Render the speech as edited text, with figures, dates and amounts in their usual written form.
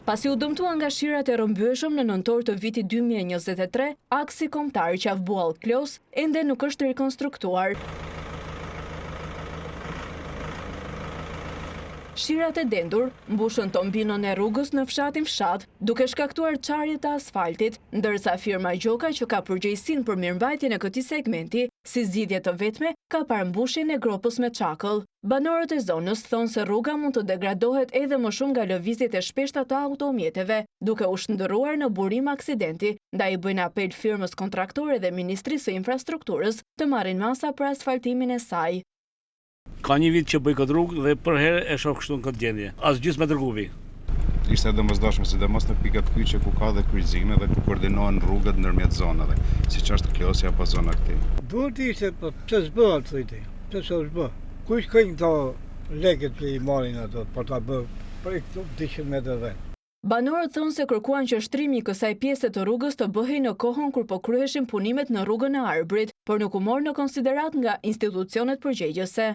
Pasi u dëmtua nga shirat e rrëmbyeshëm në nëntor të vitit 2023, aksi kombëtar Qafbuall-Klos ende nuk është rikonstruktuar. Shirat e dendur mbushën tombinon e rrugës në fshatin fshat, duke shkaktuar çarje të asfaltit, ndërsa firma Gjoka që ka përgjegjësinë për mirëmbajtjen e këtij segmenti, si zgjidhje të vetme, ka parëmbushjen e gropës me çakëll. Banorët e zonës thonë se rruga mund të degradohet edhe më shumë nga lëvizjet e shpeshta të automjeteve, duke u shndërruar në burim aksidenti, ndaj bëjnë apel firmës kontraktore dhe Ministrisë së Infrastrukturës të marrin masa për asfaltimin e saj. Ka një vit që bëj këtë rrugë dhe për herë e shoh kështu në këtë gjendje. As gjysmë me dërguvi. Ishte domosdoshme sidomos në pikat kyçe ku ka dhe kryqëzime dhe ku koordinohen rrugët ndërmjet zonave, siç është Klosi apo zona këtij. Duhet ishte, po pse s'bëhet thotë? Pse s'bë? Kush ka këto lekët që i marrin ato për ta bërë për këto 200 metra dhe. Banorët thonë se kërkuan që shtrimi i kësaj pjese të rrugës të bëhej në kohën kur po kryheshin punimet në rrugën e Arbrit, por nuk u mor në konsiderat nga institucionet përgjegjëse.